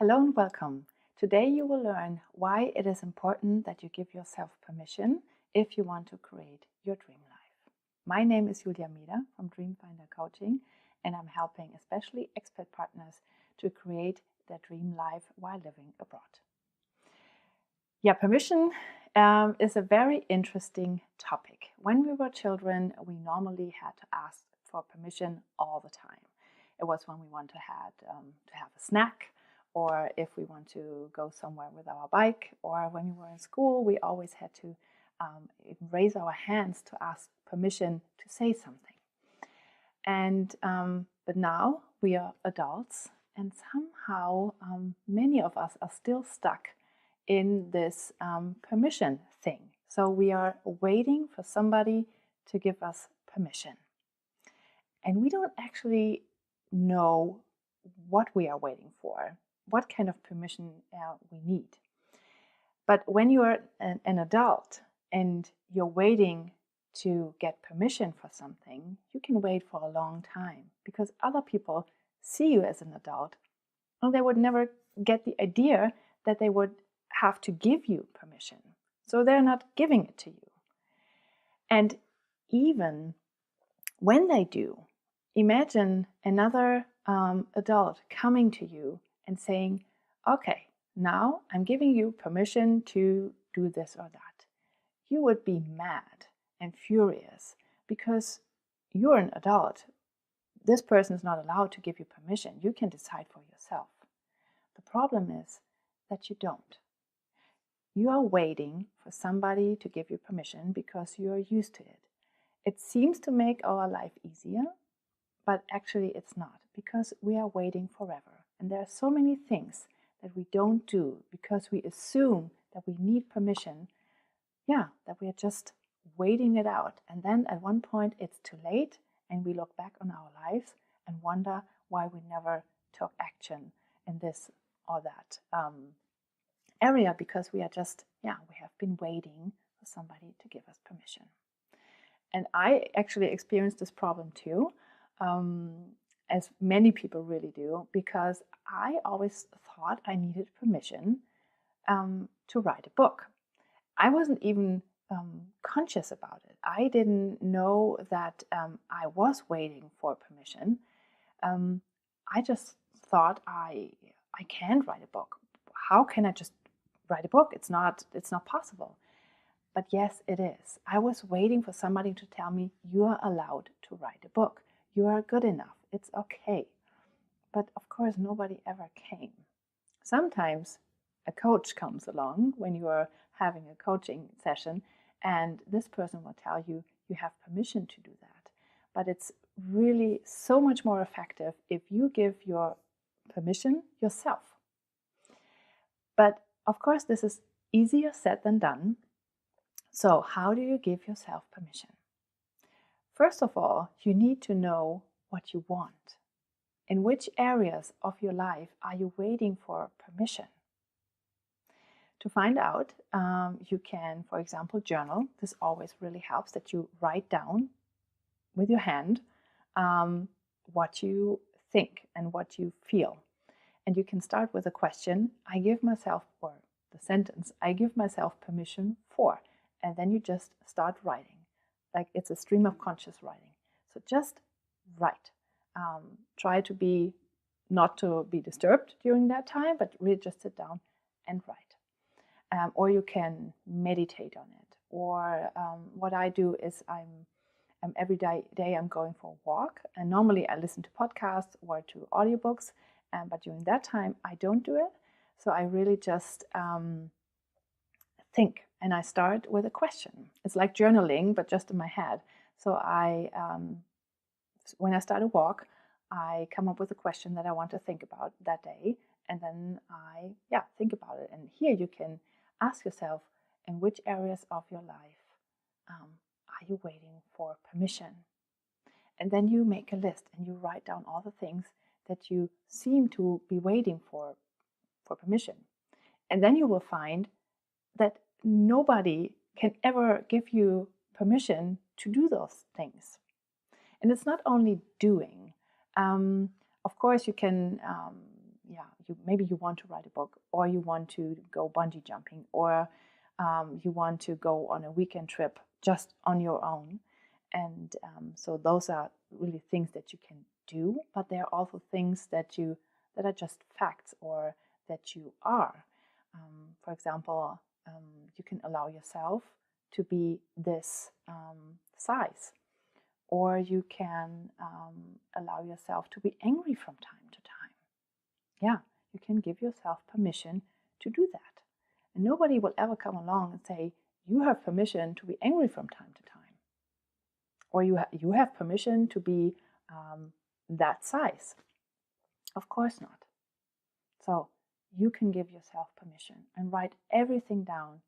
Hello and welcome. Today you will learn why it is important that you give yourself permission if you want to create your dream life. My name is Julia Mieder from Dreamfinder Coaching, and I'm helping especially expat partners to create their dream life while living abroad. Permission is a very interesting topic. When we were children, we normally had to ask for permission all the time. It was when we wanted to have a snack, or if we want to go somewhere with our bike, or when we were in school, we always had to raise our hands to ask permission to say something. And but now we are adults, and somehow many of us are still stuck in this permission thing. So we are waiting for somebody to give us permission. And we don't actually know what we are waiting for, what kind of permission we need. But when you are an adult and you're waiting to get permission for something, you can wait for a long time because other people see you as an adult and they would never get the idea that they would have to give you permission. So they're not giving it to you. And even when they do, imagine another adult coming to you and saying, okay, now I'm giving you permission to do this or that. You would be mad and furious because you're an adult. This person is not allowed to give you permission. You can decide for yourself. The problem is that you don't. You are waiting for somebody to give you permission because you are used to it. It seems to make our life easier, but actually it's not, because we are waiting forever. And there are so many things that we don't do because we assume that we need permission, that we are just waiting it out. And then at one point it's too late and we look back on our lives and wonder why we never took action in this or that area, because we are just, we have been waiting for somebody to give us permission. And I actually experienced this problem too, as many people really do, because I always thought I needed permission to write a book. I wasn't even conscious about it. I didn't know that I was waiting for permission. I just thought I can't write a book. How can I just write a book? It's not possible. But yes, it is. I was waiting for somebody to tell me, you are allowed to write a book. You are good enough. It's okay. But of course, nobody ever came. Sometimes a coach comes along when you are having a coaching session, and this person will tell you, you have permission to do that. But it's really so much more effective if you give your permission yourself. But of course, this is easier said than done. So how do you give yourself permission? First of all, you need to know what you want. In which areas of your life are you waiting for permission? To find out, you can, for example, journal. This always really helps, that you write down with your hand what you think and what you feel. And you can start with a question, I give myself, or the sentence, I give myself permission for. And then you just start writing, like it's a stream of conscious writing. So just write. Try to be not to be disturbed during that time, but really just sit down and write. Or you can meditate on it. Or what I do is every day I'm going for a walk, and normally I listen to podcasts or to audiobooks, but during that time I don't do it. So I really just think, and I start with a question. It's like journaling, but just in my head. So when I start a walk, I come up with a question that I want to think about that day, and then I think about it. And here you can ask yourself, in which areas of your life are you waiting for permission? And then you make a list and you write down all the things that you seem to be waiting for permission. And then you will find that nobody can ever give you permission to do those things. And it's not only doing. Of course, you can maybe you want to write a book, or you want to go bungee jumping, or you want to go on a weekend trip just on your own. And so those are really things that you can do, but there are also things that are just facts, or that you are. For example, you can allow yourself to be this size, or you can allow yourself to be angry from time to time. Yeah, you can give yourself permission to do that. And nobody will ever come along and say, you have permission to be angry from time to time. Or you have permission to be that size. Of course not. So you can give yourself permission and write everything down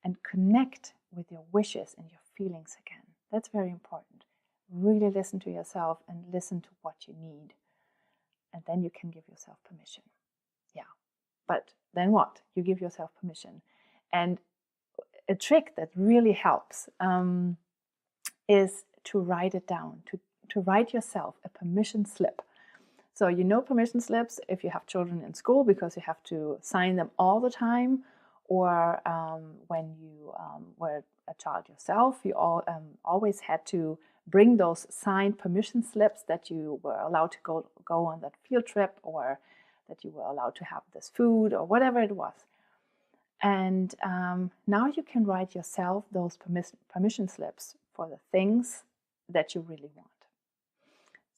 and connect with your wishes and your feelings again. That's very important. Really listen to yourself and listen to what you need. And then you can give yourself permission. Yeah. But then what? You give yourself permission. And a trick that really helps is to write it down, to write yourself a permission slip. So permission slips if you have children in school, because you have to sign them all the time, or when you were a child yourself, you always had to bring those signed permission slips that you were allowed to go on that field trip, or that you were allowed to have this food, or whatever it was. And now you can write yourself those permission slips for the things that you really want.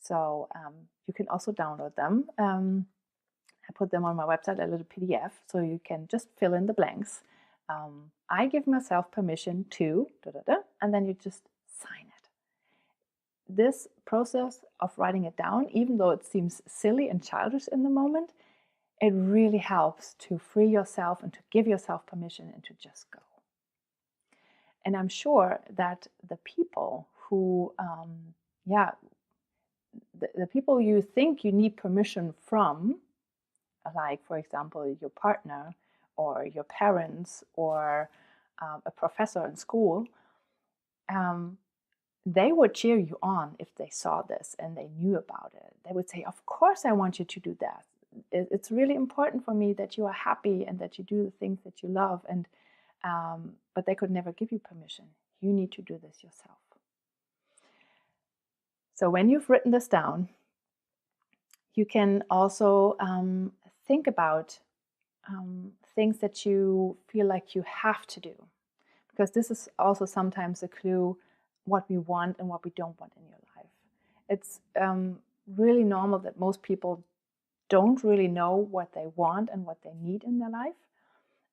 So you can also download them. I put them on my website, a little PDF, so you can just fill in the blanks. I give myself permission to, and then you just sign it. This process of writing it down, even though it seems silly and childish in the moment, it really helps to free yourself and to give yourself permission and to just go. And I'm sure that the people who, the people you think you need permission from, like, for example, your partner or your parents or a professor in school, they would cheer you on if they saw this and they knew about it. They would say, of course I want you to do that. It's really important for me that you are happy and that you do the things that you love. And but they could never give you permission. You need to do this yourself. So when you've written this down, you can also think about things that you feel like you have to do, because this is also sometimes a clue what we want and what we don't want in your life. It's really normal that most people don't really know what they want and what they need in their life.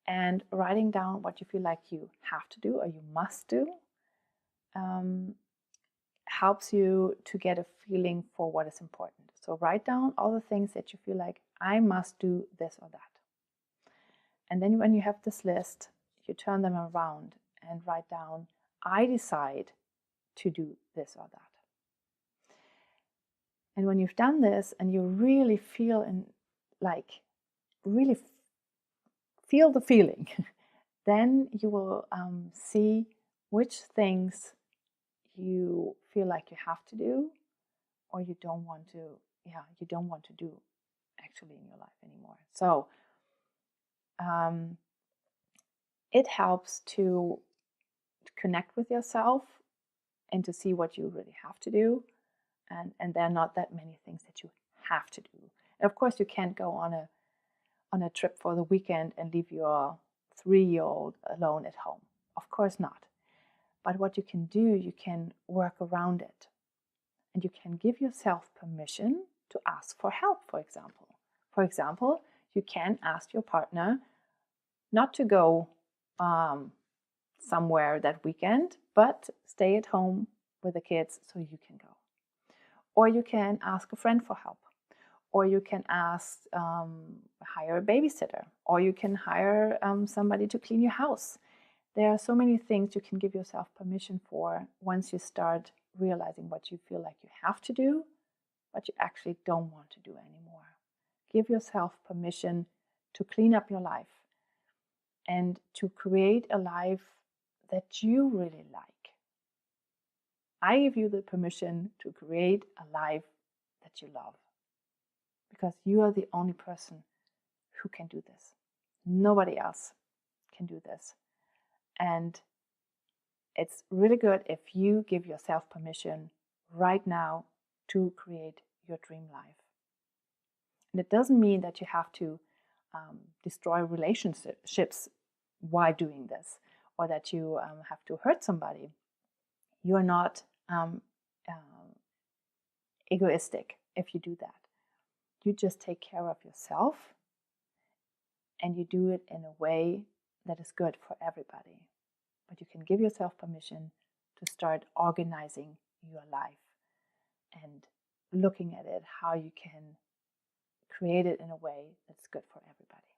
And writing down what you feel like you have to do or you must do helps you to get a feeling for what is important. So write down all the things that you feel like I must do this or that. And then when you have this list, you turn them around and write down, I decide to do this or that. And when you've done this and you really feel feel the feeling, then you will see which things you feel like you have to do, or you don't want to do actually in your life anymore. So it helps to connect with yourself and to see what you really have to do. And there are not that many things that you have to do. And of course, you can't go on a trip for the weekend and leave your 3-year-old alone at home. Of course not. But what you can do, you can work around it. And you can give yourself permission to ask for help, for example. For example, you can ask your partner not to go somewhere that weekend, but stay at home with the kids so you can go. Or you can ask a friend for help. Or you can hire a babysitter. Or you can hire somebody to clean your house. There are so many things you can give yourself permission for once you start realizing what you feel like you have to do, but you actually don't want to do anymore. Give yourself permission to clean up your life and to create a life that you really like. I give you the permission to create a life that you love, because you are the only person who can do this. Nobody else can do this. And it's really good if you give yourself permission right now to create your dream life. And it doesn't mean that you have to destroy relationships while doing this, or that you have to hurt somebody. You are not egoistic if you do that. You just take care of yourself, and you do it in a way that is good for everybody. But you can give yourself permission to start organizing your life and looking at it, how you can create it in a way that's good for everybody,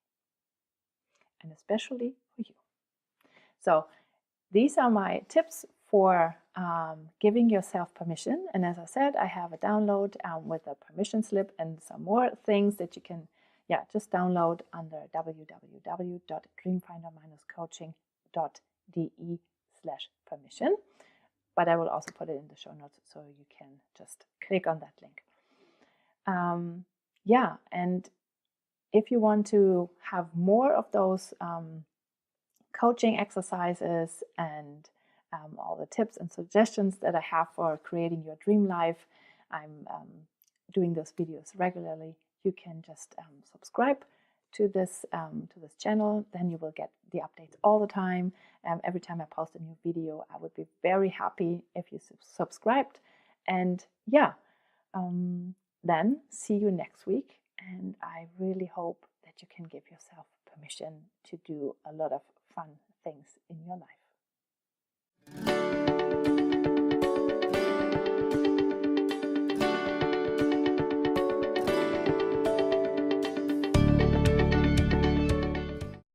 and especially for you. So these are my tips for giving yourself permission. And as I said, I have a download with a permission slip and some more things that you can just download under www.dreamfinder-coaching.de/permission. But I will also put it in the show notes, so you can just click on that link. And if you want to have more of those coaching exercises and all the tips and suggestions that I have for creating your dream life, I'm doing those videos regularly. You can just subscribe to this channel. Then you will get the updates all the time. Every time I post a new video, I would be very happy if you subscribed. And then see you next week. And I really hope that you can give yourself permission to do a lot of fun things in your life.